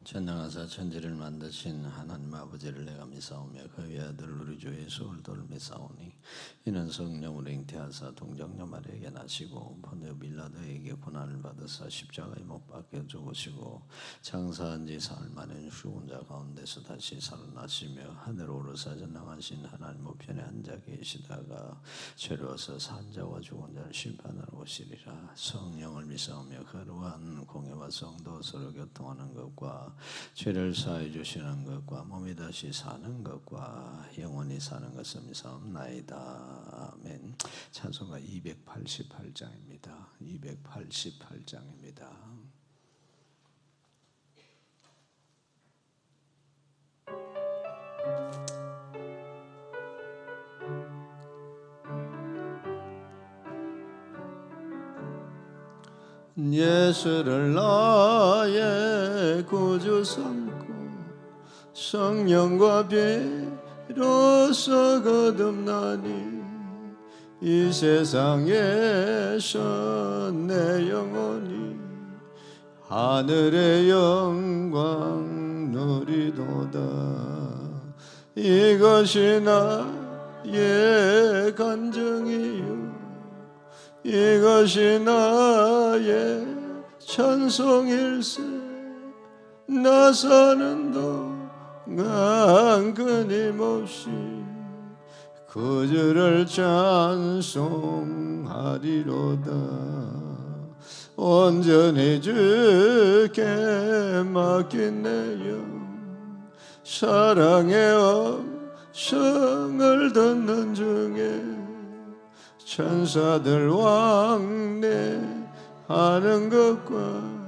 전능하사 천지를 만드신 하나님 아버지를 내가 믿사오며 그 외아들 우리 주 예수를 믿사오니 이는 성령으로 잉태하사 동정녀 마리아에게 나시고 본디오 빌라도에게 고난을 받으사 십자가에 못 박혀 죽으시고 장사한 지 사흘 만에 죽은 자 가운데서 다시 살아나시며 하늘로 오르사 전능하신 하나님 우편에 앉아 계시다가 죄로서 산 자와 죽은 자를 심판하러 오시리라. 성령을 믿사오며 거룩한 공예와 성도 서로 교통하는 것과 죄를 사해 주시는 것과 몸이 다시 사는 것과 영원히 사는 것을 믿사옵나이다. 아멘. 찬송가 288장입니다. 288장입니다. 예수를 나의 구주 삼고 성령과 비로소 거듭나니 이 세상에서 내 영혼이 하늘의 영광 누리도다. 이것이 나의 간증이요 이것이 나의 찬송일세. 나 사는 동안 끊임없이 그 주를 찬송하리로다. 온전히 주께 맡긴 내 영 사랑의 음성을 듣는 중에 천사들 왕래하는 것과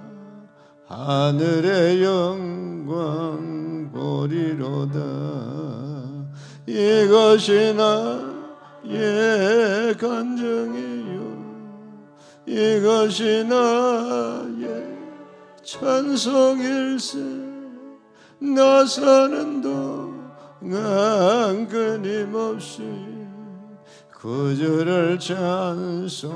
하늘의 영광 보리로다. 이것이 나의 간증이요 이것이 나의 찬송일세. 나 사는 동안 끊임없이 그 주를 찬송하리로다.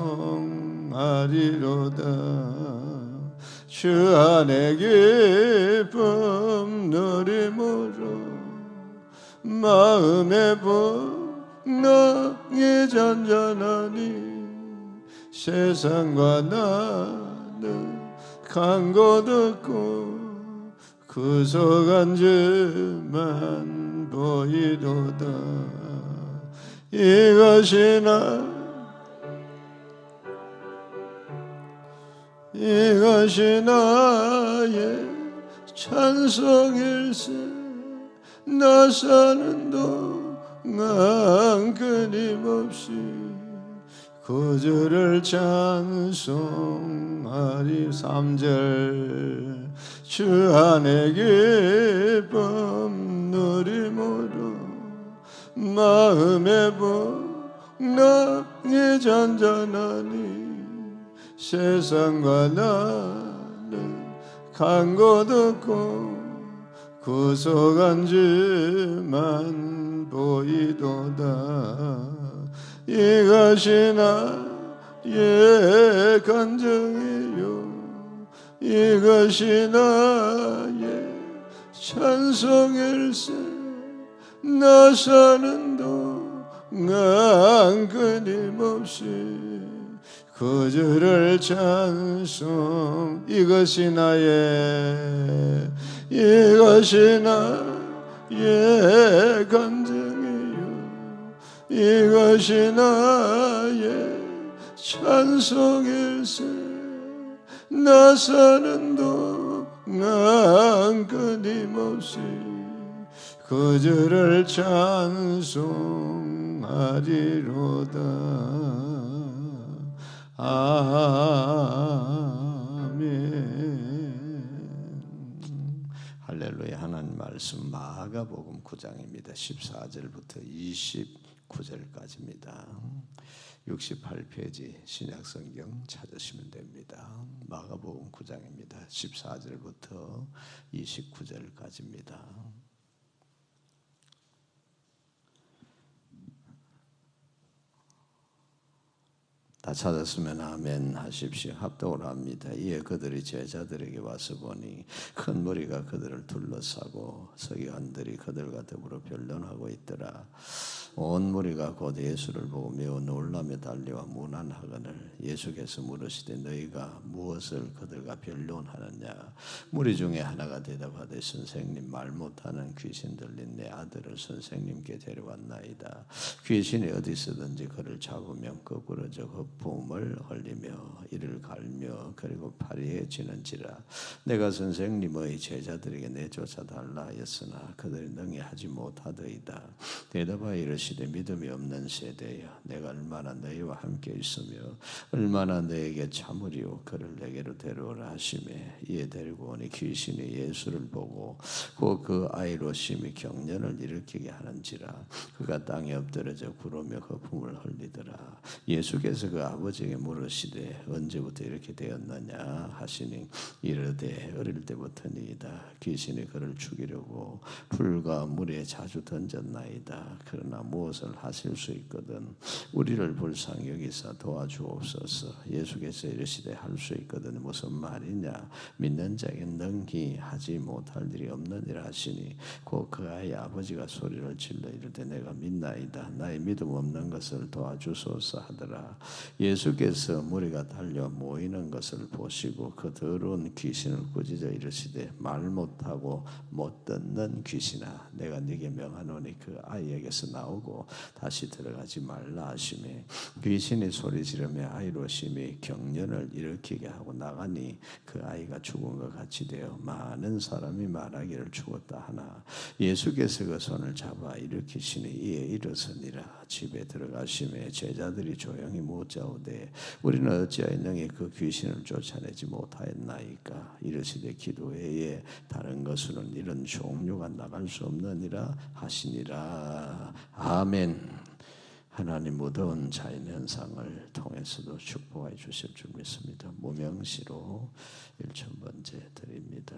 주 안에 기쁨 누림으로 마음의 풍랑이 잔잔하니 세상과 나는 간 곳 없고 구속한 주만 보이도다. 이것이 나의 찬송일세. 나 사는 동안 끊임없이 그 주를 찬송하리. 3절 주 안에 기쁨 누림으로 마음의 풍랑이 잔잔하니 세상과 나는 간 곳 없고 구속한 주만 보이도다. 이것이 나의 간증이요 이것이 나의 찬송일세. 나 사는 동안 끊임없이 그 주를 찬송. 이것이 나의 간증이요 이것이 나의 찬송일세. 나 사는 동안 끊임없이 그 주를 찬송하리로다. 아멘. 할렐루야. 하나님 말씀 마가복음 9장입니다. 14절부터 29절까지입니다. 68페이지 신약성경 찾으시면 됩니다. 마가복음 9장입니다. 14절부터 29절까지입니다. 다 찾았으면 아멘 하십시오. 합독을 합니다. 이에 그들이 제자들에게 와서 보니 큰 무리가 그들을 둘러싸고 서기관들이 그들과 더불어 변론하고 있더라. 온 무리가 곧 예수를 보고 매우 놀라며 달려와 문안하거늘 예수께서 물으시되 너희가 무엇을 그들과 변론하느냐. 무리 중에 하나가 대답하되 선생님, 말 못하는 귀신 들린 내 아들을 선생님께 데려왔나이다. 귀신이 어디서든지 그를 잡으면 거꾸러져 거품을 흘리며 이를 갈며 그리고 파리해지는지라. 내가 선생님의 제자들에게 내쫓아 달라 하였으나 그들이 능히 하지 못하더이다. 대답하여 이르시되 믿음이 없는 세대여, 내가 얼마나 너희와 함께 있으며 얼마나 너에게 참으리오. 그를 내게로 데려오라 하시매 이에 데리고 오니 귀신이 예수를 보고 곧 그 아이로 심히 경련을 일으키게 하는지라. 그가 땅에 엎드러져 구르며 거품을 흘리더라. 예수께서 그 아버지에게 물으시되 언제부터 이렇게 되었느냐 하시니 이르되 어릴 때부터니이다. 귀신이 그를 죽이려고 불과 물에 자주 던졌나이다. 그러나 무엇을 하실 수 있거든 우리를 불쌍히 여기사 도와주옵소서. 예수께서 이르시되 할 수 있거든 무슨 말이냐. 믿는 자에게 능히 하지 못할 일이 없느니라 하시니 곧 그 아이 아버지가 소리를 질러 이르되 내가 믿나이다. 나의 믿음 없는 것을 도와주소서 하더라. 예수께서 무리가 달려 모이는 것을 보시고 그 더러운 귀신을 꾸짖어 이르시되 말 못하고 못 듣는 귀신아, 내가 네게 명하노니 그 아이에게서 나오고 다시 들어가지 말라 하시매 귀신이 소리 지르며 아이로 심히 경련을 일으키게 하고 나가니 그 아이가 죽은 것 같이 되어 많은 사람이 말하기를 죽었다 하나 예수께서 그 손을 잡아 일으키시니 이에 일어서니라. 집에 들어가시매 제자들이 조용히 묻자오되 우리는 어찌하여 능히 그 귀신을 쫓아내지 못하였나이까. 이르시되 기도 외에 다른 것으로는 이런 종류가 나갈 수 없느니라 하시니라. 아멘. 하나님 무더운 자연 현상을 통해서도 축복해 주실 줄 믿습니다. 무명시로 1,000번째 드립니다.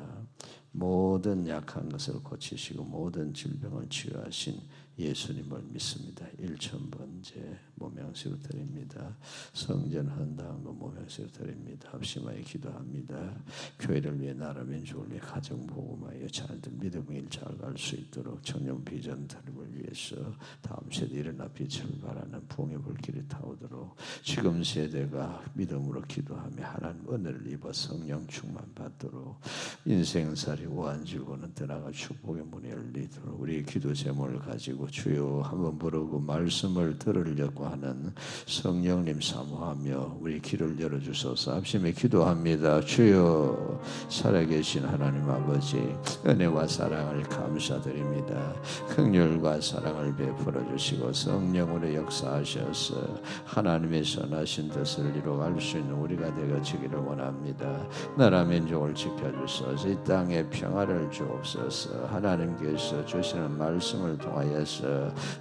모든 약한 것을 고치시고 모든 질병을 치유하신 예수님을 믿습니다. 1,000번째 무명시로 드립니다. 성전 헌당도 무명시로 드립니다. 합심하여 기도합니다. 교회를 위해 나라 민족을 위해 가정 복음하여 자녀들 믿음의 길 잘 갈 수 있도록 청년 비전 드립을 위해서 다음 세대 일어나 빛을 발하는 부흥의 불길이 타오도록 지금 세대가 믿음으로 기도하며 하나님 은혜를 입어 성령 충만 받도록 인생살이 우한질고는 떠나가 축복의 문이 열리도록 우리 기도 제목을 가지고 주여 한번 부르고 말씀을 들으려고 하는 성령님 사모하며 우리 귀를 열어주소서. 합심에 기도합니다. 주여 살아계신 하나님 아버지 은혜와 사랑을 감사드립니다. 긍휼과 사랑을 베풀어 주시고 성령으로 역사하셔서 하나님의 선하신 뜻을 이루어갈 수 있는 우리가 되어지기를 원합니다. 나라 민족을 지켜주소서. 이 땅에 평화를 주옵소서. 하나님께서 주시는 말씀을 통하여서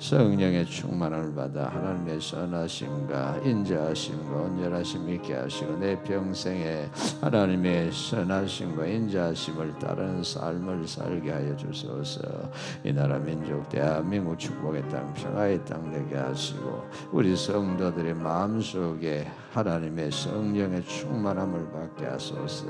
성령의 충만을 받아 하나님의 선하심과 인자하심과 온전하심 있게 하시고 내 평생에 하나님의 선하심과 인자하심을 따르는 삶을 살게 하여 주소서. 이 나라 민족 대한민국 축복의 땅 평화의 땅 되게 하시고 우리 성도들의 마음속에 하나님의 성령의 충만함을 받게 하소서.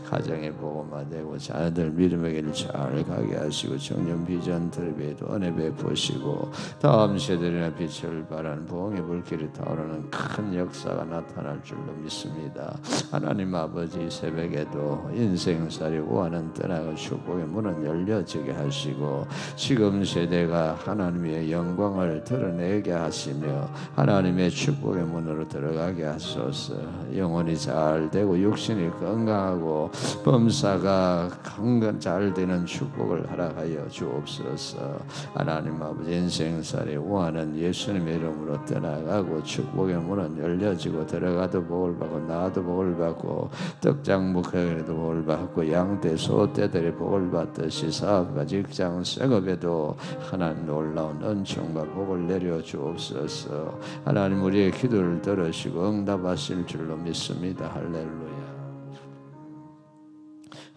가정의 복음화 되고 자녀들 믿음의 길을 잘 가게 하시고 청년 비전 드립에도 은혜 베푸시고 다음 세대들의 빛을 발하는 부흥의 불길이 타오르는 큰 역사가 나타날 줄로 믿습니다. 하나님 아버지 새벽에도 인생살이 우하는 떠나고 축복의 문은 열려지게 하시고 지금 세대가 하나님의 영광을 드러내게 하시며 하나님의 축복의 문으로 들어가게 하소서. 영혼이 잘 되고 육신이 건강하고 범사가 잘 되는 축복을 허락하여 주옵소서. 하나님 아버지 인생살이 우하는 예수님의 이름으로 떠나가고 축복의 문은 열려지고 들어가도 복을 받고 나도 복을 받고 떡장목회에도 복을 받고 양떼 소떼들이 복을 받듯이 사업과 직장 생업에도 하나님 놀라운 은총과 복을 내려 주옵소서. 하나님 우리의 기도를 들으시고 응답하실 줄로 믿습니다. 할렐루야.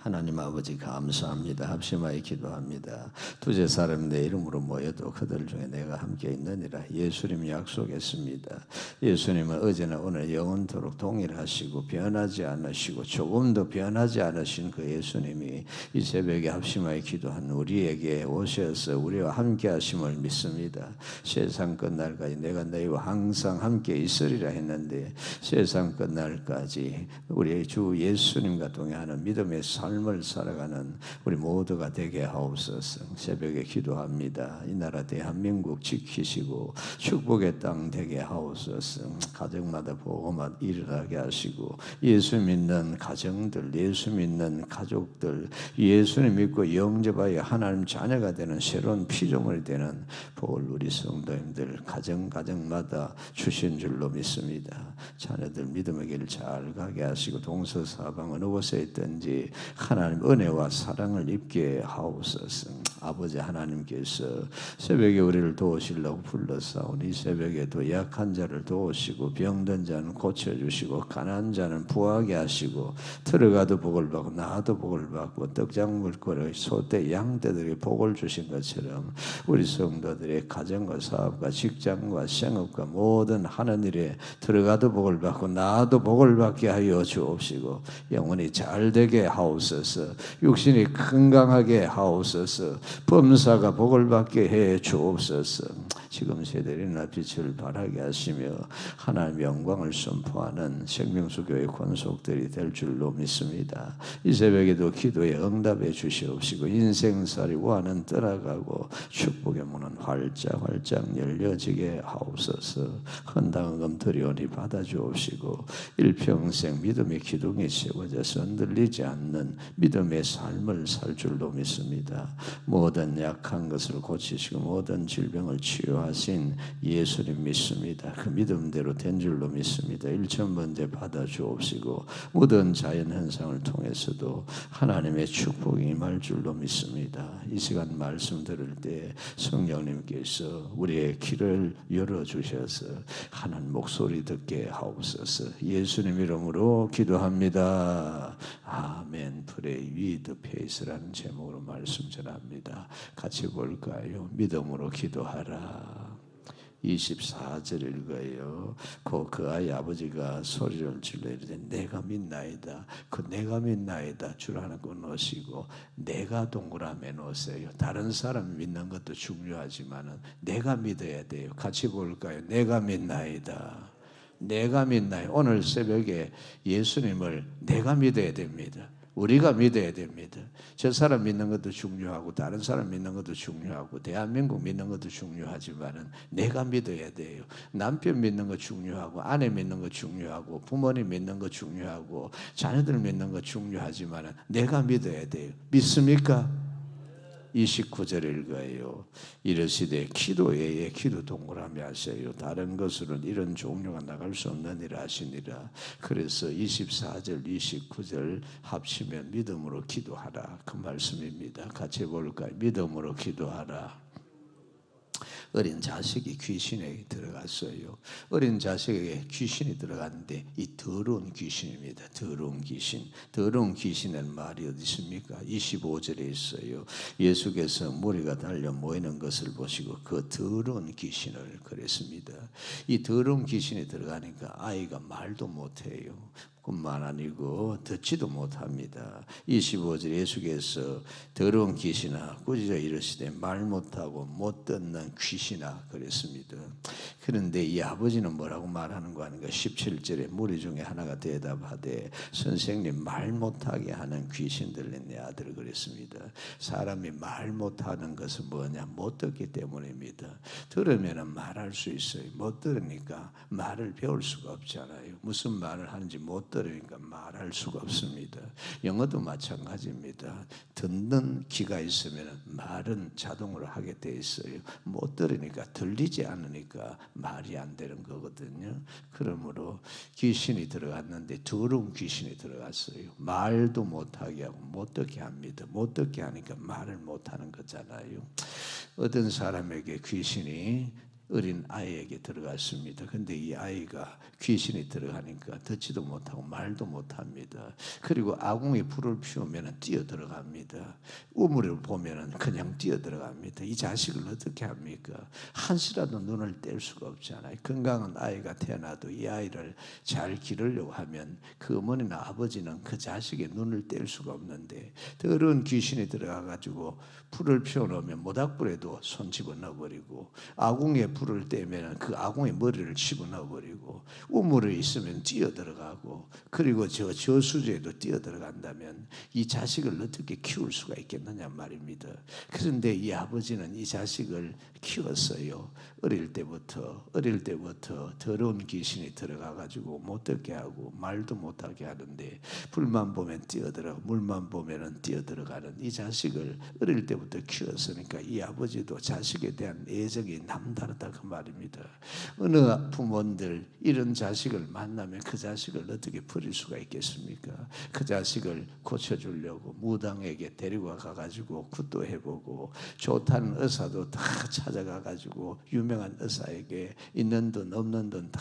하나님 아버지 감사합니다. 합심하여 기도합니다. 두세 사람 내 이름으로 모여도 그들 중에 내가 함께 있느니라. 예수님이 약속했습니다. 예수님은 어제나 오늘 영원토록 동일하시고 변하지 않으시고 조금도 변하지 않으신 그 예수님이 이 새벽에 합심하여 기도한 우리에게 오셔서 우리와 함께 하심을 믿습니다. 세상 끝날까지 내가 너희와 항상 함께 있으리라 했는데 세상 끝날까지 우리 주 예수님과 동행하는 믿음의 삶을 살아가는 우리 모두가 되게 하옵소서. 새벽에 기도합니다. 이 나라 대한민국 지키시고 축복의 땅 되게 하옵소서. 가정마다 복음만 일어나게 하시고 예수 믿는 가정들, 예수 믿는 가족들, 예수님 믿고 영접하여 하나님 자녀가 되는 새로운 피조물이 되는 복을 우리 성도님들 가정마다 주신 줄로 믿습니다. 자녀들 믿음의 길을 잘 가게 하시고 동서사방 어느 곳에 있든지 하나님 은혜와 사랑을 입게 하옵소서. 아버지 하나님께서 새벽에 우리를 도우시려고 불러사오니 새벽에도 약한 자를 도우시고 병든 자는 고쳐주시고 가난한 자는 부하게 하시고 들어가도 복을 받고 나와도 복을 받고 떡장물거리 소떼 양떼들에게 복을 주신 것처럼 우리 성도들의 가정과 사업과 직장과 생업과 모든 하는 일에 들어가도 복을 받고 나와도 복을 받게 하여 주옵시고 영혼이 잘 되게 하옵소서. 육신이 건강하게 하옵소서. 범사가 복을 받게 해 주옵소서. 지금 세대들이나 빛을 발하게 하시며 하나님의 영광을 선포하는 생명수 교회 권속들이 될 줄로 믿습니다. 이 새벽에도 기도에 응답해 주시옵시고 인생살이 와는 떠나가고 축복의 문은 활짝 열려지게 하옵소서. 헌당금 드리오니 받아주옵시고 일평생 믿음의 기둥이 세워져서 흔들리지 않는 믿음의 삶을 살 줄로 믿습니다. 모든 약한 것을 고치시고 모든 질병을 치유하신 예수님 믿습니다. 그 믿음대로 된 줄로 믿습니다. 1,000번째 받아주옵시고 모든 자연현상을 통해서도 하나님의 축복이 임할 줄로 믿습니다. 이 시간 말씀 들을 때 성령님께서 우리의 귀를 열어주셔서 하나님 목소리 듣게 하옵소서. 예수님 이름으로 기도합니다. 아멘. Pray with faith라는 제목으로 말씀 전합니다. 같이 볼까요? 믿음으로 기도하라. 24절 읽어요. 그 아이 아버지가 소리를 질러 이르되 내가 믿나이다. 그 내가 믿나이다 줄 하나 끊으시고 내가 동그라미 놓으세요. 다른 사람 믿는 것도 중요하지만 내가 믿어야 돼요. 같이 볼까요? 내가 믿나이다. 내가 믿나요? 오늘 새벽에 예수님을 내가 믿어야 됩니다. 우리가 믿어야 됩니다. 저 사람 믿는 것도 중요하고 다른 사람 믿는 것도 중요하고 대한민국 믿는 것도 중요하지만 내가 믿어야 돼요. 남편 믿는 거 중요하고 아내 믿는 거 중요하고 부모님 믿는 거 중요하고 자녀들 믿는 거 중요하지만 내가 믿어야 돼요. 믿습니까? 29절 읽어요. 이르시되 기도 외에 기도 동그라미 하세요. 다른 것으로는 이런 종류가 나갈 수 없느니라 하시니라. 그래서 24절 29절 합치면 믿음으로 기도하라 그 말씀입니다. 같이 볼까요? 믿음으로 기도하라. 어린 자식이 귀신에 들어갔어요. 어린 자식에게 귀신이 들어갔는데 이 더러운 귀신입니다. 더러운 귀신. 더러운 귀신은 말이 어디 있습니까? 25절에 있어요. 예수께서 무리가 달려 모이는 것을 보시고 그 더러운 귀신을 그랬습니다. 이 더러운 귀신이 들어가니까 아이가 말도 못해요. 뿐만 아니고 듣지도 못합니다. 25절 예수께서 더러운 귀신아 꾸짖어 이르시되 말 못하고 못 듣는 귀신아 그랬습니다. 그런데 이 아버지는 뭐라고 말하는 거 아닌가? 17절에 무리 중에 하나가 대답하되 선생님 말 못하게 하는 귀신들은 내 아들 그랬습니다. 사람이 말 못하는 것은 뭐냐? 못 듣기 때문입니다. 들으면 말할 수 있어요. 못 들으니까 말을 배울 수가 없잖아요. 무슨 말을 하는지 못 들으니까 말할 수가 없습니다. 영어도 마찬가지입니다. 듣는 귀가 있으면 말은 자동으로 하게 돼 있어요. 못 들으니까 들리지 않으니까 말이 안 되는 거거든요. 그러므로 귀신이 들어갔는데 더러운 귀신이 들어갔어요. 말도 못하게 하고 못 듣게 합니다. 못 듣게 하니까 말을 못하는 거잖아요. 어떤 사람에게 귀신이 어린 아이에게 들어갔습니다. 근데 이 아이가 귀신이 들어가니까 듣지도 못하고 말도 못합니다. 그리고 아궁이 불을 피우면 뛰어 들어갑니다. 우물을 보면 그냥 뛰어 들어갑니다. 이 자식을 어떻게 합니까? 한시라도 눈을 뗄 수가 없잖아요. 건강한 아이가 태어나도 이 아이를 잘 기르려고 하면 그 어머니나 아버지는 그 자식의 눈을 뗄 수가 없는데, 더러운 귀신이 들어가가지고 불을 피워놓으면 모닥불에도 손 집어넣어버리고, 아궁이에 불을 떼면 그 아궁이 머리를 집어넣어버리고, 우물에 있으면 뛰어들어가고, 그리고 저수지에도 뛰어들어간다면 이 자식을 어떻게 키울 수가 있겠느냐 말입니다. 그런데 이 아버지는 이 자식을 키웠어요. 어릴 때부터 더러운 귀신이 들어가가지고 못 듣게 하고 말도 못하게 하는데, 불만 보면 뛰어들어가고 물만 보면 뛰어들어가는 이 자식을 어릴 때부터 키웠으니까 이 아버지도 자식에 대한 애정이 남다르다 그 말입니다. 어느 부모들 이런 자식을 만나면 그 자식을 어떻게 버릴 수가 있겠습니까? 그 자식을 고쳐주려고 무당에게 데리고 가가지고 굿도 해보고, 좋다는 의사도 다 찾아가가지고 유명한 의사에게 있는 돈 없는 돈 다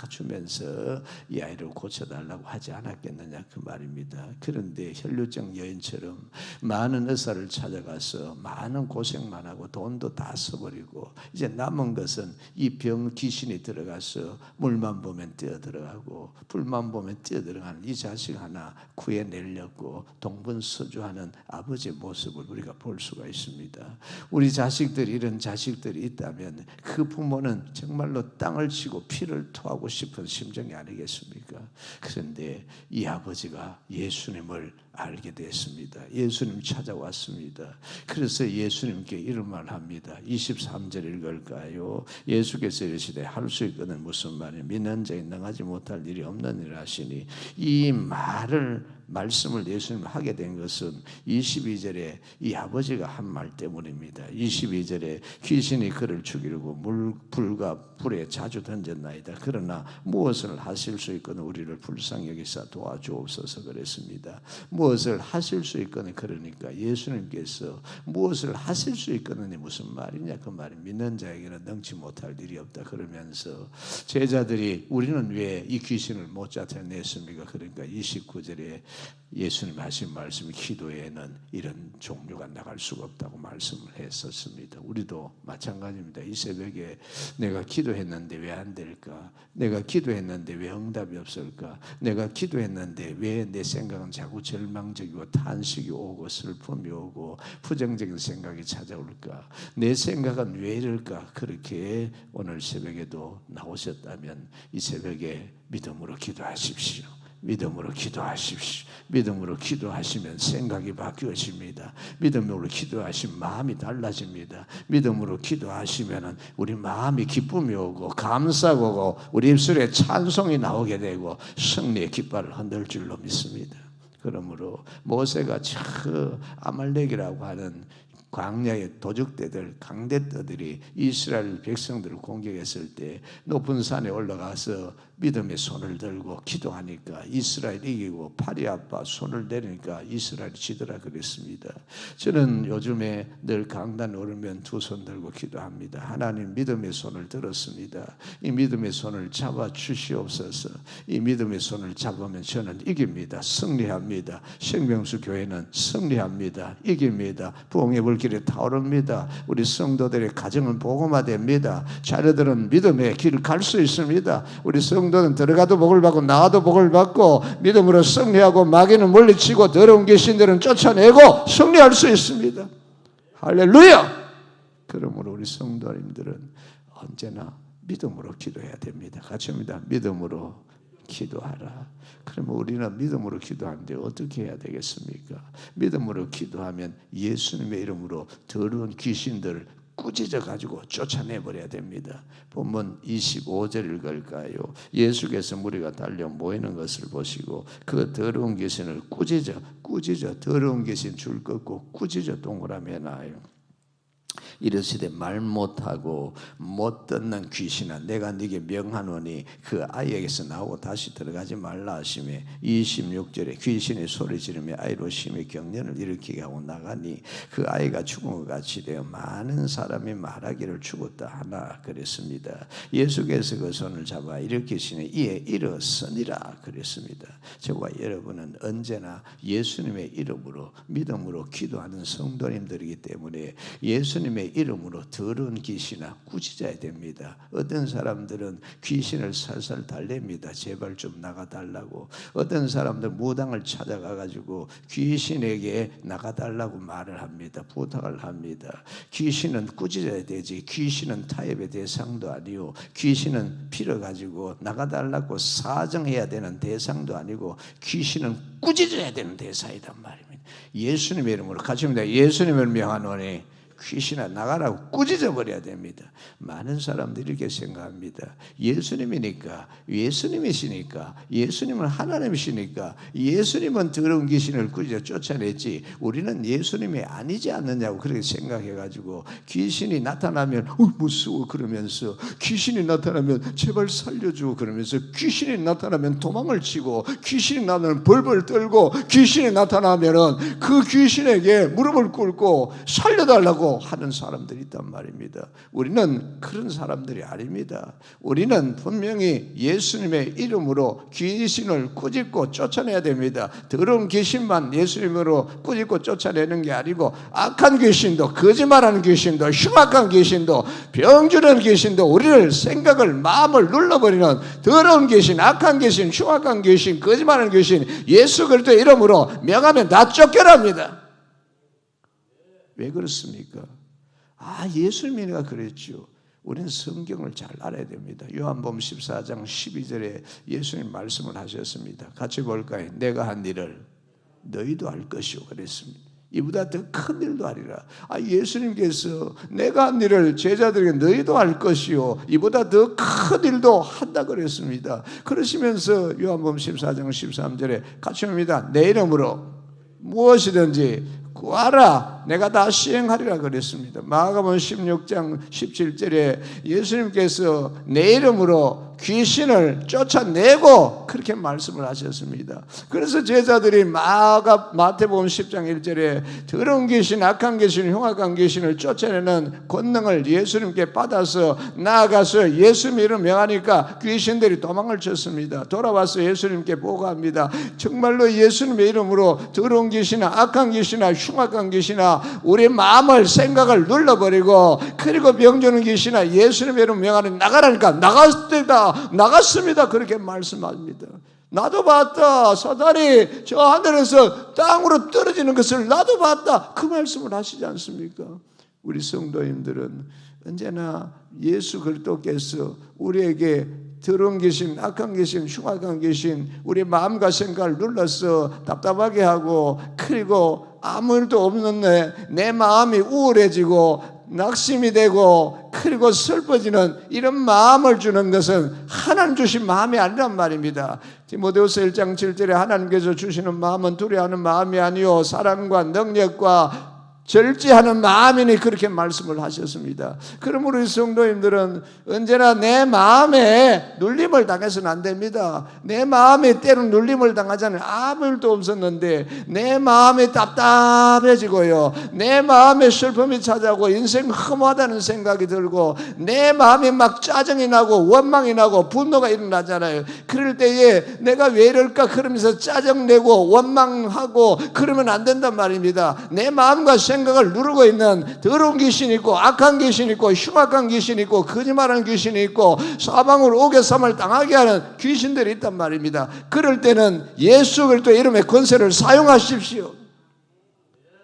주면서 이 아이를 고쳐달라고 하지 않았겠느냐 그 말입니다. 그런데 혈류증 여인처럼 많은 의사를 찾아가서 많은 고생만 하고 돈도 다 써버리고, 이제 남은 것은 이 병 귀신이 들어가서 물만 보면 뛰어들어가고 불만 보면 뛰어들어가는 이 자식 하나 구해내려고 동분서주하는 아버지의 모습을 우리가 볼 수가 있습니다. 우리 자식들이 이런 자식들이 있다면 그 부모는 정말로 땅을 치고 피를 토하고 싶은 심정이 아니겠습니까? 그런데 이 아버지가 예수님을 알게 됐습니다. 예수님 찾아왔습니다. 그래서 예수님께 이런 말 합니다. 23절 읽을까요? 예수께서 이르시되 할 수 있거든 무슨 말이냐, 믿는 자에 능하지 못할 일이 없는 일 하시니, 이 말씀을 예수님 하게 된 것은 22절에 이 아버지가 한 말 때문입니다. 22절에 귀신이 그를 죽이려고 불과 불에 자주 던졌나이다. 그러나 무엇을 하실 수 있거든 우리를 불쌍히 여기사 도와주옵소서 그랬습니다. 무엇을 하실 수 있거든, 그러니까 예수님께서 무엇을 하실 수 있거든이 무슨 말이냐 그 말이, 믿는 자에게는 능치 못할 일이 없다 그러면서 제자들이 우리는 왜 이 귀신을 못 쫓아냈습니까? 그러니까 29절에 예수님 하신 말씀이 기도에는 이런 종류가 나갈 수가 없다고 말씀을 했었습니다. 우리도 마찬가지입니다. 이 새벽에 내가 기도했는데 왜 안 될까? 내가 기도했는데 왜 응답이 없을까? 내가 기도했는데 왜 내 생각은 자꾸 절망적이고 탄식이 오고 슬픔이 오고 부정적인 생각이 찾아올까? 내 생각은 왜 이럴까? 그렇게 오늘 새벽에도 나오셨다면 이 새벽에 믿음으로 기도하십시오. 믿음으로 기도하십시오. 믿음으로 기도하시면 생각이 바뀌어집니다. 믿음으로 기도하시면 마음이 달라집니다. 믿음으로 기도하시면 우리 마음이 기쁨이 오고 감사가 오고 우리 입술에 찬송이 나오게 되고 승리의 깃발을 흔들 줄로 믿습니다. 그러므로 모세가 저 아말렉이라고 하는 광야의 도적대들, 강대떼들이 이스라엘 백성들을 공격했을 때 높은 산에 올라가서 믿음의 손을 들고 기도하니까 이스라엘이 이기고 팔이 아파 손을 내리니까 이스라엘이 지더라 그랬습니다. 저는 요즘에 늘 강단에 오르면 두 손 들고 기도합니다. 하나님, 믿음의 손을 들었습니다. 이 믿음의 손을 잡아 주시옵소서. 이 믿음의 손을 잡으면 저는 이깁니다. 승리합니다. 생명수 교회는 승리합니다. 이깁니다. 부흥의 불길이 타오릅니다. 우리 성도들의 가정은 복음화됩니다. 자녀들은 믿음의 길을 갈 수 있습니다. 우리 성도는 들어가도 복을 받고 나와도 복을 받고 믿음으로 승리하고 마귀는 물리치고 더러운 귀신들은 쫓아내고 승리할 수 있습니다. 할렐루야! 그러므로 우리 성도님들은 언제나 믿음으로 기도해야 됩니다. 같이 합니다. 믿음으로 기도하라. 그러면 우리는 믿음으로 기도하는데 어떻게 해야 되겠습니까? 믿음으로 기도하면 예수님의 이름으로 더러운 귀신들을 꾸짖어 가지고 쫓아내버려야 됩니다. 본문 25절 읽을까요? 예수께서 무리가 달려 모이는 것을 보시고 그 더러운 귀신을 꾸짖어 더러운 귀신 줄 긋고 꾸짖어 동그라미 해놔요. 이르시되 말 못하고 못 듣는 귀신아 내가 네게 명하노니 그 아이에게서 나오고 다시 들어가지 말라 하시매 26절에 귀신이 소리 지르며 아이로 심히 경련을 일으키게 하고 나가니 그 아이가 죽은 것 같이 되어 많은 사람이 말하기를 죽었다 하나 그랬습니다. 예수께서 그 손을 잡아 일으키시니 이에 일어서니라 그랬습니다. 저와 여러분은 언제나 예수님의 이름으로 믿음으로 기도하는 성도님들이기 때문에 예수님의 이름으로 더러운 귀신아 꾸짖어야 됩니다. 어떤 사람들은 귀신을 살살 달랩니다. 제발 좀 나가달라고. 어떤 사람들 무당을 찾아가가지고 귀신에게 나가달라고 말을 합니다. 부탁을 합니다. 귀신은 꾸짖어야 되지. 귀신은 타협의 대상도 아니요, 귀신은 빌어가지고 나가달라고 사정해야 되는 대상도 아니고 귀신은 꾸짖어야 되는 대상이란 말입니다. 예수님의 이름으로 같이 합니다. 예수님을 명하노니 귀신아 나가라고 꾸짖어 버려야 됩니다. 많은 사람들이 이렇게 생각합니다. 예수님이니까, 예수님이시니까, 예수님은 하나님이시니까 예수님은 더러운 귀신을 꾸짖어 쫓아냈지 우리는 예수님이 아니지 않느냐고 그렇게 생각해가지고 귀신이 나타나면 무서워 그러면서, 귀신이 나타나면 제발 살려줘 그러면서, 귀신이 나타나면 도망을 치고, 귀신이 나타나면 벌벌 떨고, 귀신이 나타나면 그 귀신에게 무릎을 꿇고 살려달라고 하는 사람들이 있단 말입니다. 우리는 그런 사람들이 아닙니다. 우리는 분명히 예수님의 이름으로 귀신을 꾸짖고 쫓아내야 됩니다. 더러운 귀신만 예수님으로 꾸짖고 쫓아내는 게 아니고 악한 귀신도, 거짓말하는 귀신도, 흉악한 귀신도, 병주는 귀신도, 우리를 생각을 마음을 눌러버리는 더러운 귀신, 악한 귀신, 흉악한 귀신, 거짓말하는 귀신 예수 그리스도의 이름으로 명하면 다 쫓겨납니다. 왜 그렇습니까? 예수님이니까 그랬죠. 우리는 성경을 잘 알아야 됩니다. 요한복음 14장 12절에 예수님 말씀을 하셨습니다. 같이 볼까요? 내가 한 일을 너희도 할 것이요 그랬습니다. 이보다 더 큰 일도 하리라. 예수님께서 내가 한 일을 제자들에게 너희도 할 것이요 이보다 더 큰 일도 한다 그랬습니다. 그러시면서 요한복음 14장 13절에 같이 봅니다. 내 이름으로 무엇이든지 구하라 내가 다 시행하리라 그랬습니다. 마가복음 16장 17절에 예수님께서 내 이름으로 귀신을 쫓아내고 그렇게 말씀을 하셨습니다. 그래서 제자들이 마태복음 10장 1절에 더러운 귀신, 악한 귀신, 흉악한 귀신을 쫓아내는 권능을 예수님께 받아서 나아가서 예수님 이름 명하니까 귀신들이 도망을 쳤습니다. 돌아와서 예수님께 보고합니다. 정말로 예수님의 이름으로 더러운 귀신이나 악한 귀신이나 흉악한 귀신이나 우리 마음을 생각을 눌러버리고, 그리고 병주는 귀신이나 예수님의 이름 명하니 나가라니까 나갔습니다. 그렇게 말씀합니다. 나도 봤다. 사단이 저 하늘에서 땅으로 떨어지는 것을 나도 봤다. 그 말씀을 하시지 않습니까? 우리 성도님들은 언제나 예수 그리스도께서 우리에게 더러운 귀신, 악한 귀신, 흉악한 귀신, 우리 마음과 생각을 눌러서 답답하게 하고, 그리고 아무 일도 없는데 내 마음이 우울해지고 낙심이 되고 그리고 슬퍼지는 이런 마음을 주는 것은 하나님 주신 마음이 아니란 말입니다. 디모데후서 1장 7절에 하나님께서 주시는 마음은 두려워하는 마음이 아니요 사랑과 능력과 절제하는 마음이니 그렇게 말씀을 하셨습니다. 그러므로 우리 성도님들은 언제나 내 마음에 눌림을 당해서는 안 됩니다. 내 마음에 때론 눌림을 당하잖아요. 아무 일도 없었는데 내 마음이 답답해지고요, 내 마음에 슬픔이 찾아오고 인생 허무하다는 생각이 들고 내 마음이 막 짜증이 나고 원망이 나고 분노가 일어나잖아요. 그럴 때에 내가 왜 이럴까 그러면서 짜증내고 원망하고 그러면 안 된단 말입니다. 내 마음과 생각을 누르고 있는 더러운 귀신이 있고 악한 귀신이 있고 흉악한 귀신이 있고 거짓말하는 귀신이 있고 사방으로 옥외삼을 당하게 하는 귀신들이 있단 말입니다. 그럴 때는 예수 그리스도의 이름의 권세를 사용하십시오.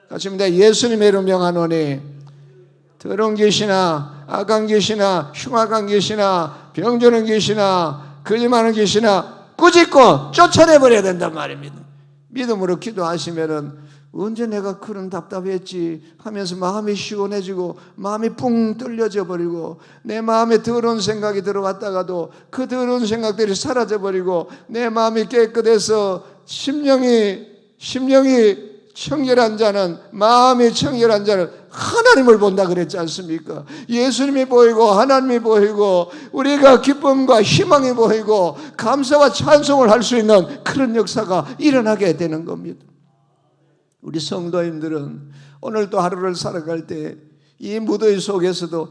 같이 합니다. 예수님의 이름 명하노니 더러운 귀신아 악한 귀신아 흉악한 귀신아 병주는 귀신아 거짓말하는 귀신아 꾸짖고 쫓아내버려야 된단 말입니다. 믿음으로 기도하시면은 언제 내가 그런 답답했지 하면서 마음이 시원해지고 마음이 뿡 뚫려져 버리고 내 마음에 더러운 생각이 들어왔다가도 그 더러운 생각들이 사라져 버리고 내 마음이 깨끗해서 심령이 청결한 자는, 마음이 청결한 자는 하나님을 본다 그랬지 않습니까? 예수님이 보이고 하나님이 보이고 우리가 기쁨과 희망이 보이고 감사와 찬송을 할 수 있는 그런 역사가 일어나게 되는 겁니다. 우리 성도님들은 오늘 또 하루를 살아갈 때 이 무더위 속에서도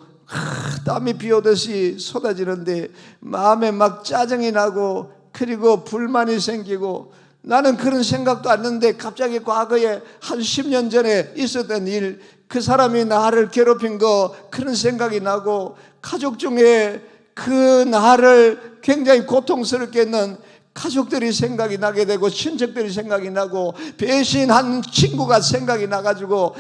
땀이 비 오듯이 쏟아지는데 마음에 막 짜증이 나고 그리고 불만이 생기고, 나는 그런 생각도 안 했는데 갑자기 과거에 한 10년 전에 있었던 일, 그 사람이 나를 괴롭힌 거, 그런 생각이 나고, 가족 중에 그 나를 굉장히 고통스럽게 했는 가족들이 생각이 나게 되고, 친척들이 생각이 나고, 배신한 친구가 생각이 나가지고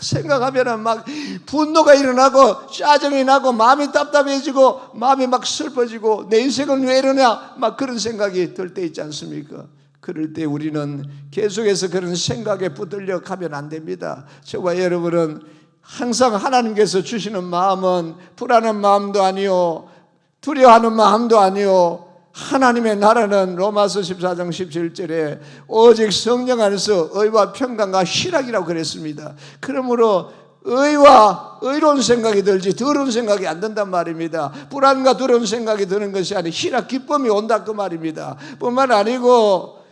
생각하면은 막 분노가 일어나고 짜증이 나고 마음이 답답해지고 마음이 막 슬퍼지고, 내 인생은 왜 이러냐 막 그런 생각이 들 때 있지 않습니까? 그럴 때 우리는 계속해서 그런 생각에 붙들려 가면 안 됩니다. 저와 여러분은 항상 하나님께서 주시는 마음은 불안한 마음도 아니요, 두려워하는 마음도 아니요, 하나님의 나라는 로마서 14장 17절에 오직 성령 안에서 의와 평강과 희락이라고 그랬습니다. 그러므로 의와 의로운 생각이 들지 더러운 생각이 안 든단 말입니다. 불안과 두려운 생각이 드는 것이 아니라 희락, 기쁨이 온다 그 말입니다. 뿐만 아니고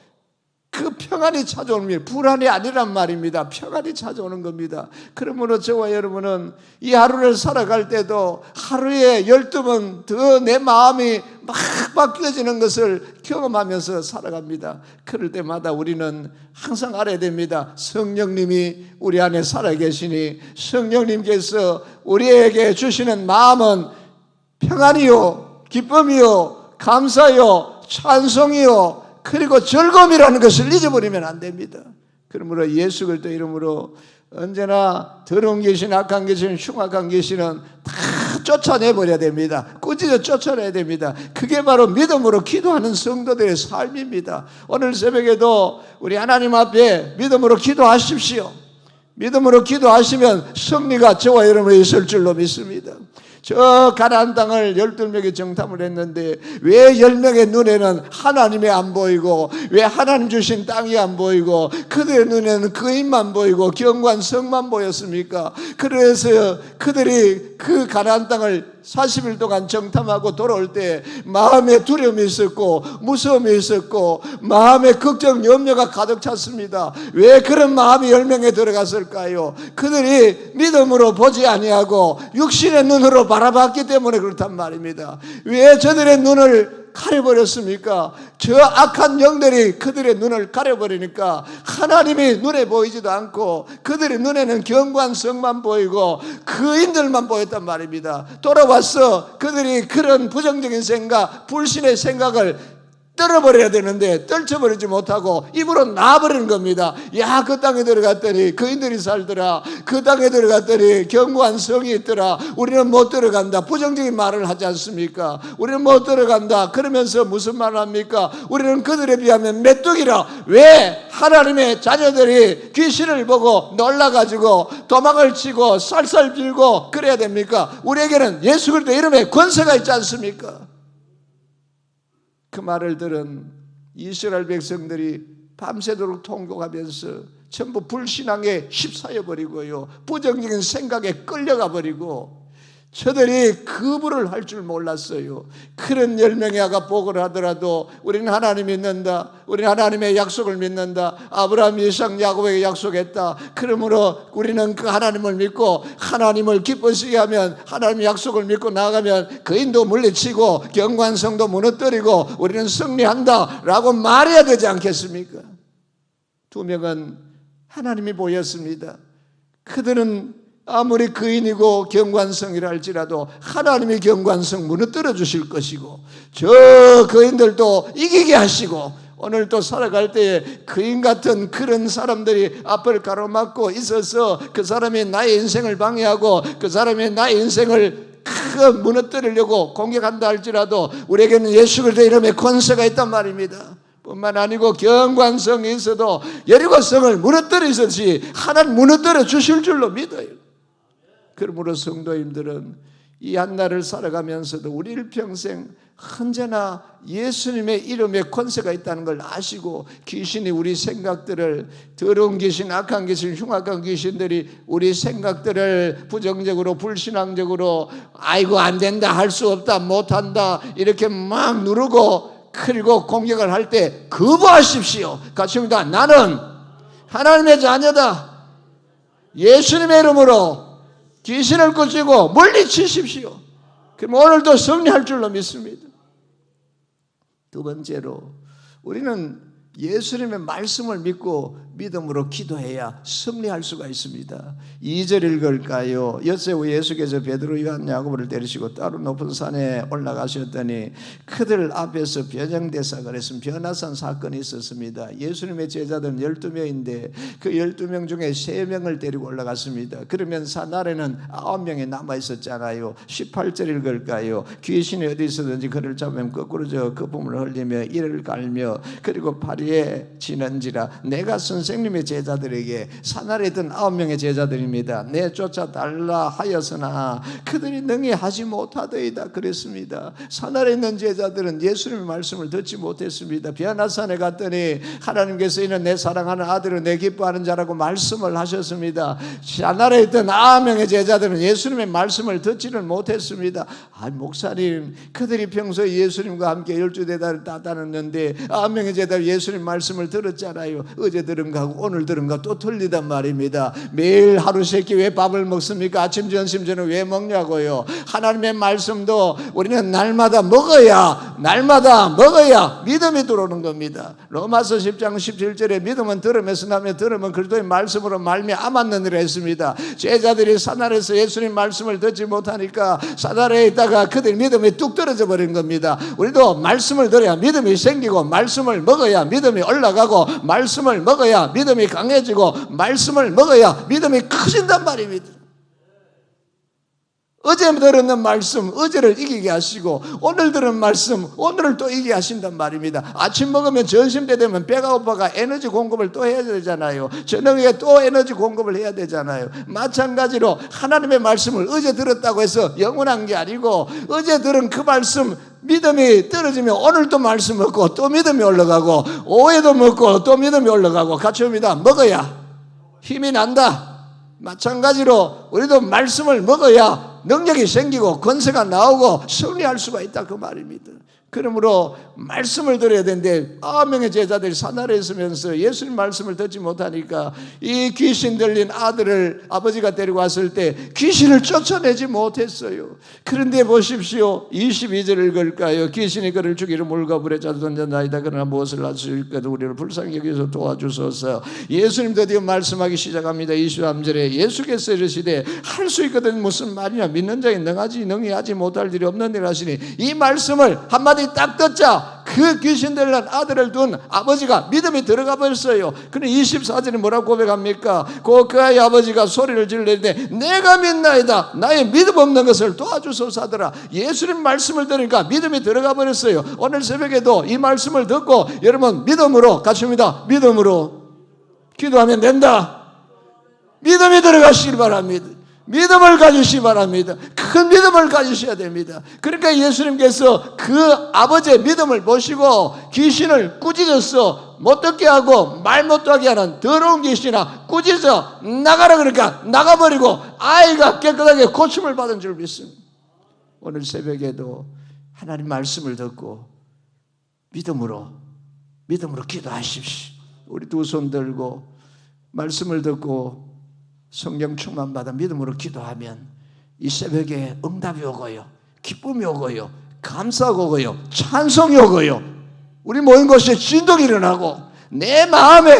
그 평안이 찾아오는 겁니다. 불안이 아니란 말입니다. 평안이 찾아오는 겁니다. 그러므로 저와 여러분은 이 하루를 살아갈 때도 하루에 12번 더 내 마음이 막 바뀌어지는 것을 경험하면서 살아갑니다. 그럴 때마다 우리는 항상 알아야 됩니다. 성령님이 우리 안에 살아계시니 성령님께서 우리에게 주시는 마음은 평안이요, 기쁨이요, 감사요, 찬송이요, 그리고 즐거움이라는 것을 잊어버리면 안 됩니다. 그러므로 예수 그리스도 이름으로 언제나 더러운 귀신, 악한 귀신, 흉악한 귀신은 다 쫓아내버려야 됩니다. 꾸짖어 쫓아내야 됩니다. 그게 바로 믿음으로 기도하는 성도들의 삶입니다. 오늘 새벽에도 우리 하나님 앞에 믿음으로 기도하십시오. 믿음으로 기도하시면 승리가 저와 여러분에 있을 줄로 믿습니다. 저 가나안 땅을 12명이 정탐을 했는데 왜 10명의 눈에는 하나님이 안 보이고, 왜 하나님 주신 땅이 안 보이고, 그들의 눈에는 거인만 보이고 견고한 성만 보였습니까? 그래서 그들이 그 가나안 땅을 40일 동안 정탐하고 돌아올 때 마음에 두려움이 있었고 무서움이 있었고 마음에 걱정, 염려가 가득 찼습니다. 왜 그런 마음이 10명에 들어갔을까요? 그들이 믿음으로 보지 아니하고 육신의 눈으로 바라봤기 때문에 그렇단 말입니다. 왜 저들의 눈을 가려버렸습니까? 저 악한 영들이 그들의 눈을 가려버리니까 하나님이 눈에 보이지도 않고 그들의 눈에는 견고한 성만 보이고 그인들만 보였단 말입니다. 돌아와서 그들이 그런 부정적인 생각, 불신의 생각을 떨어버려야 되는데 떨쳐버리지 못하고 입으로 놔버리는 겁니다. 야, 그 땅에 들어갔더니 거인들이 살더라, 그 땅에 들어갔더니 견고한 성이 있더라, 우리는 못 들어간다, 부정적인 말을 하지 않습니까? 우리는 못 들어간다 그러면서 무슨 말을 합니까? 우리는 그들에 비하면 메뚜기라. 왜? 하나님의 자녀들이 귀신을 보고 놀라가지고 도망을 치고 쌀쌀 빌고 그래야 됩니까? 우리에게는 예수 그리스도 이름에 권세가 있지 않습니까? 그 말을 들은 이스라엘 백성들이 밤새도록 통곡하면서 전부 불신앙에 휩싸여 버리고요, 부정적인 생각에 끌려가 버리고 저들이 거부를 할 줄 몰랐어요. 그런 10명의 아가 복을 하더라도 우리는 하나님 믿는다, 우리는 하나님의 약속을 믿는다, 아브라함, 이삭, 야곱에게 약속했다, 그러므로 우리는 그 하나님을 믿고 하나님을 기쁘시게 하면 하나님의 약속을 믿고 나아가면 거인도 물리치고 경관성도 무너뜨리고 우리는 승리한다 라고 말해야 되지 않겠습니까? 2명은 하나님이 보였습니다. 그들은 아무리 거인이고 경관성이라 할지라도 하나님의 경관성 무너뜨려 주실 것이고 저 거인들도 이기게 하시고, 오늘 또 살아갈 때에 거인 같은 그런 사람들이 앞을 가로막고 있어서 그 사람이 나의 인생을 방해하고 그 사람이 나의 인생을 무너뜨리려고 공격한다 할지라도 우리에게는 예수 그리스도 이름의 권세가 있단 말입니다. 뿐만 아니고 경관성이 있어도 여리고성을 무너뜨리듯이 하나님 무너뜨려 주실 줄로 믿어요. 그러므로 성도님들은 이 한 날을 살아가면서도 우리 일평생 언제나 예수님의 이름에 권세가 있다는 걸 아시고 귀신이 우리 생각들을 더러운 귀신, 악한 귀신, 흉악한 귀신들이 우리 생각들을 부정적으로 불신앙적으로 아이고 안 된다, 할 수 없다, 못한다 이렇게 막 누르고 그리고 공격을 할 때 거부하십시오. 같이 합니다. 나는 하나님의 자녀다. 예수님의 이름으로 귀신을 쫓고 물리치십시오. 그럼 오늘도 승리할 줄로 믿습니다. 두 번째로 우리는 예수님의 말씀을 믿고 믿음으로 기도해야 승리할 수가 있습니다. 2절 읽을까요? 엿새 후 예수께서 베드로, 요한, 야고보를 데리시고 따로 높은 산에 올라가셨더니 그들 앞에서 변형되사 그랬으면 변화산 사건이 있었습니다. 예수님의 제자들은 12명인데 그 12명 중에 3명을 데리고 올라갔습니다. 그러면 산 아래는 9명이 남아있었잖아요. 18절 읽을까요? 귀신이 어디 있었든지 그를 잡으면 거꾸로 저 거품을 흘리며 이를 갈며 그리고 파리에 지는지라 내가 선생님의 제자들에게 산 아래 있던 9명의 제자들입니다. 내 쫓아달라 하였으나 그들이 능히 하지 못하더이다 그랬습니다. 산 아래 있는 제자들은 예수님의 말씀을 듣지 못했습니다. 변화산에 갔더니 하나님께서 이는 내 사랑하는 아들은 내 기뻐하는 자라고 말씀을 하셨습니다. 산 아래 있던 9명의 제자들은 예수님의 말씀을 듣지를 못했습니다. 목사님, 그들이 평소에 예수님과 함께 12대다를 따다녔는데 9명의 제자들 예수님 말씀을 들었잖아요. 어제 들은 거하고 오늘 들은 거 또 틀리단 말입니다. 매일 하루 세 끼 왜 밥을 먹습니까? 아침, 점심, 저녁 왜 먹냐고요. 하나님의 말씀도 우리는 날마다 먹어야 믿음이 들어오는 겁니다. 로마서 10장 17절에 믿음은 들음에서 나며 들음은 그리스도의 말씀으로 말미암았느니라 했습니다. 제자들이 산 아래에서 예수님 말씀을 듣지 못하니까 산 아래에 있다가 그들 믿음이 뚝 떨어져 버린 겁니다. 우리도 말씀을 들어야 믿음이 생기고 말씀을 먹어야 믿음이 올라가고 말씀을 먹어야 믿음이 강해지고 말씀을 먹어야 믿음이 커진단 말입니다. 어제 들은 말씀 어제를 이기게 하시고 오늘 들은 말씀 오늘을 또 이기게 하신단 말입니다. 아침 먹으면 점심 때 되면 배가 고파가 에너지 공급을 또 해야 되잖아요. 저녁에 또 에너지 공급을 해야 되잖아요. 마찬가지로 하나님의 말씀을 어제 들었다고 해서 영원한 게 아니고 어제 들은 그 말씀 믿음이 떨어지면 오늘 또 말씀 먹고 또 믿음이 올라가고 오후에도 먹고 또 믿음이 올라가고 같이 옵니다. 먹어야 힘이 난다. 마찬가지로 우리도 말씀을 먹어야 능력이 생기고 권세가 나오고 승리할 수가 있다 그 말입니다. 그러므로 말씀을 들어야 되는데 9명의 제자들이 산 아래에 있으면서 예수님 말씀을 듣지 못하니까 이 귀신 들린 아들을 아버지가 데리고 왔을 때 귀신을 쫓아내지 못했어요. 그런데 보십시오. 22절 읽을까요? 귀신이 그를 죽이려 물과 불에 던졌나이다. 그러나 무엇을 할 수 있을까도 우리를 불쌍히 여기서 도와주소서. 예수님 드디어 말씀하기 시작합니다. 23절에 예수께서 이르시되 할 수 있거든 무슨 말이냐 믿는 자에 능히 하지 못할 일이 없는 일 하시니 이 말씀을 한마디 딱 듣자 그 귀신 들린 아들을 둔 아버지가 믿음이 들어가 버렸어요. 그런데 24절에 뭐라고 고백합니까? 그 아이 아버지가 소리를 지르는데 내가 믿나이다 나의 믿음 없는 것을 도와주소서 하더라. 예수님 말씀을 들으니까 믿음이 들어가 버렸어요. 오늘 새벽에도 이 말씀을 듣고 여러분 믿음으로 같이 합니다. 믿음으로 기도하면 된다. 믿음이 들어가시길 바랍니다. 믿음을 가지시기 바랍니다. 큰 믿음을 가지셔야 됩니다. 그러니까 예수님께서 그 아버지의 믿음을 보시고 귀신을 꾸짖어서 못 듣게 하고 말 못하게 하는 더러운 귀신아 꾸짖어 나가라 그러니까 나가버리고 아이가 깨끗하게 고침을 받은 줄 믿습니다. 오늘 새벽에도 하나님 말씀을 듣고 믿음으로 기도하십시오. 우리 두 손 들고 말씀을 듣고 성령 충만 받아 믿음으로 기도하면 이 새벽에 응답이 오고요, 기쁨이 오고요, 감사가 오고요, 찬송이 오고요, 우리 모인 곳에 진동이 일어나고 내 마음에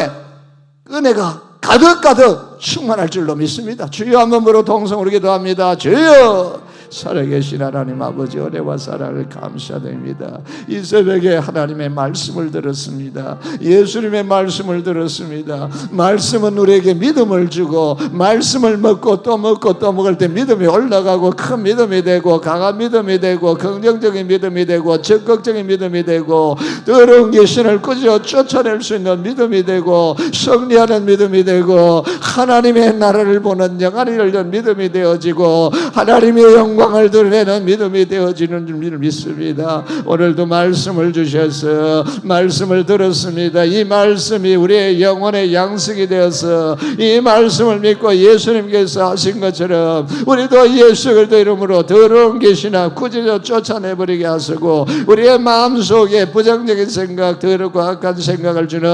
은혜가 가득가득 충만할 줄로 믿습니다. 주여 한 번으로 동성으로 기도합니다. 주여 살아계신 하나님 아버지 은혜와 사랑을 감사드립니다. 이 새벽에 하나님의 말씀을 들었습니다. 예수님의 말씀을 들었습니다. 말씀은 우리에게 믿음을 주고 말씀을 먹고 또 먹을 때 믿음이 올라가고 큰 믿음이 되고 강한 믿음이 되고 긍정적인 믿음이 되고 적극적인 믿음이 되고 더러운 귀신을 꾸짖어 쫓아낼 수 있는 믿음이 되고 승리하는 믿음이 되고 하나님의 나라를 보는 영안이 열린 믿음이 되어지고 하나님의 영광 영광을 드러내는 믿음이 되어지는 줄 믿습니다. 오늘도 말씀을 주셔서 말씀을 들었습니다. 이 말씀이 우리의 영혼의 양식이 되어서 이 말씀을 믿고 예수님께서 하신 것처럼 우리도 예수 그리스도 이름으로 더러운 귀신아 구제려 쫓아내버리게 하시고 우리의 마음속에 부정적인 생각, 더럽고 악한 생각을 주는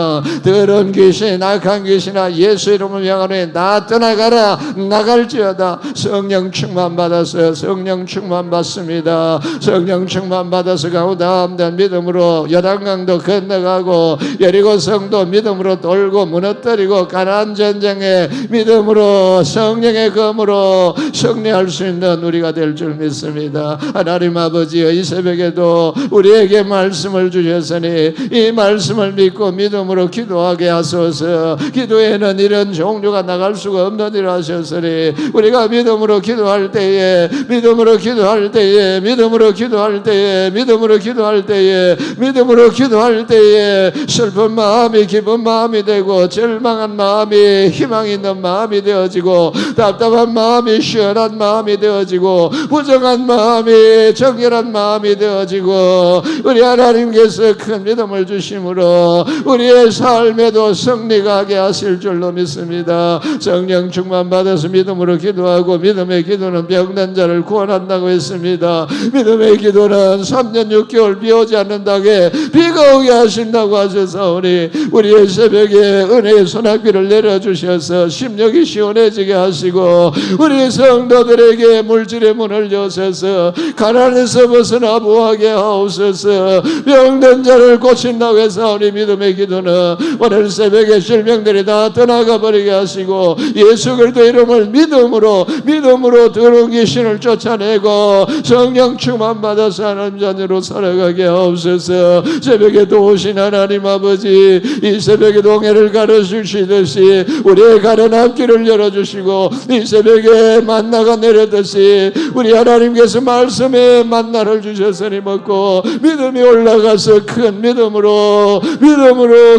더러운 귀신, 악한 귀신아 예수 이름을 명하노니 나 떠나가라. 나갈지어다. 성령 충만 받았어요. 성령 충만 받습니다. 성령 충만 받아서 가오다함된 믿음으로 요단강도 건너가고 여리고성도 믿음으로 돌고 무너뜨리고 가나안 전쟁에 믿음으로 성령의 검으로 승리할 수 있는 우리가 될 줄 믿습니다. 하나님 아버지여, 이 새벽에도 우리에게 말씀을 주셨으니 이 말씀을 믿고 믿음으로 기도하게 하소서. 기도에는 이런 종류가 나갈 수가 없는 일 하셨으니 우리가 믿음으로 기도할 때에 믿음으로 기도할 때에 믿음으로 기도할 때에 믿음으로 기도할 때에 믿음으로 기도할 때에 슬픈 마음이 기쁜 마음이 되고 절망한 마음이 희망 있는 마음이 되어지고 답답한 마음이 시원한 마음이 되어지고 부정한 마음이 정결한 마음이 되어지고 우리 하나님께서 큰 믿음을 주심으로 우리의 삶에도 승리가 하게 하실 줄로 믿습니다. 성령 충만 받아서 믿음으로 기도하고 믿음의 기도는 병든 자를 구원한다고 했습니다. 믿음의 기도는 3년 6개월 비 오지 않는다게 비가 오게 하신다고 하셨사오니 우리의 새벽에 은혜의 소낙비를 내려주셔서 심령이 시원해지게 하시고 우리 성도들에게 물질의 문을 여셔서 가난에서 벗어나 부하게 하옵소서. 병든 자를 고친다고 했사오니 믿음의 기도는 오늘 새벽에 질병들이 다 떠나가 버리게 하시고 예수 그리스도 이름을 믿음으로 더러운 귀신을 쫓아내고 성령 충만 받아서 하나님 자녀로 살아가게 하옵소서. 새벽에도 오신 하나님 아버지, 이 새벽에 동해를 가르치시듯이 우리의 가는 앞길을 열어주시고 이 새벽에 만나가 내렸듯이 우리 하나님께서 말씀에 만나를 주셨으니 먹고 믿음이 올라가서 큰 믿음으로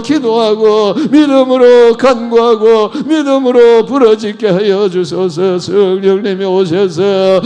기도하고 믿음으로 간구하고 믿음으로 부러지게 하여 주소서. 성령님이 오셔서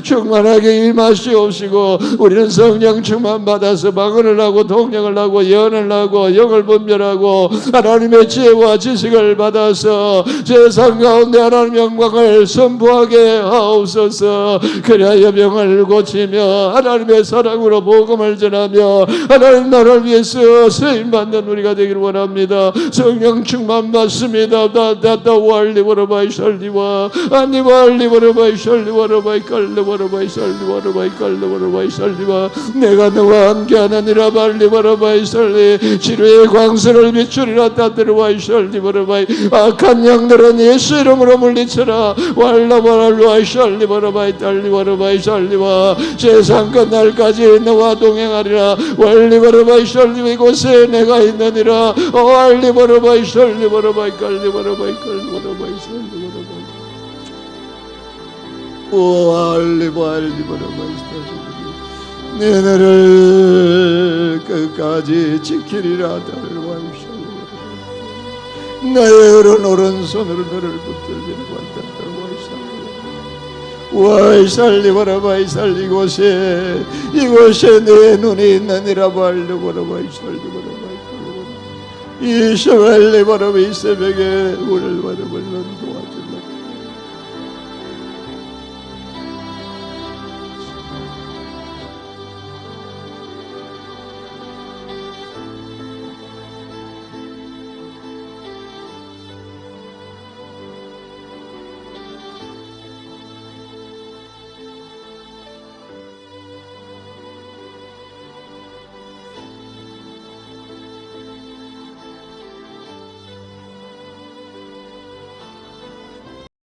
충만하게 임하시옵시고 우리는 성령 충만 받아서 방언을 하고 통역을 하고 예언을 하고 영을 분별하고 하나님의 지혜와 지식을 받아서 세상 가운데 하나님 영광을 선포하게 하옵소서. 그리하여 병을 고치며 하나님의 사랑으로 복음을 전하며 하나님 나라를 위해서 쓰임받는 우리가 되기를 원합니다. 성령 충만 받습니다. 다다다왈리버러바이 살리와 아니왈리버러바이 살리와러바이 깔레버러바이 살리와러바이 살리와 내가 너와 함께하느니라 발리버러바이 살리 치료의 광선을 비추리라 따드르와이 살리버러바이 악한 영들은 예수 이름으로 물리쳐라 왈라바랄로아이 살리버러바이 딸리버러바이 살리와 세상 끝날까지 너와 동행하리라 왈리버러바이 살리와 이곳에 내가 있느니라 왈리버러바이 살리버러바이 깔리버러바이 깔리버러바이 살리버러바이 왈리버러바이 내 너를 끝까지 지키리라 나의 오른손으로 너를 붙들리라고 와이살리바라바이 살리 이곳에 내 눈이 있느니라 발리바라바이 살리바라바이 이샤발리바라바이 새벽에 우를 바라볼런도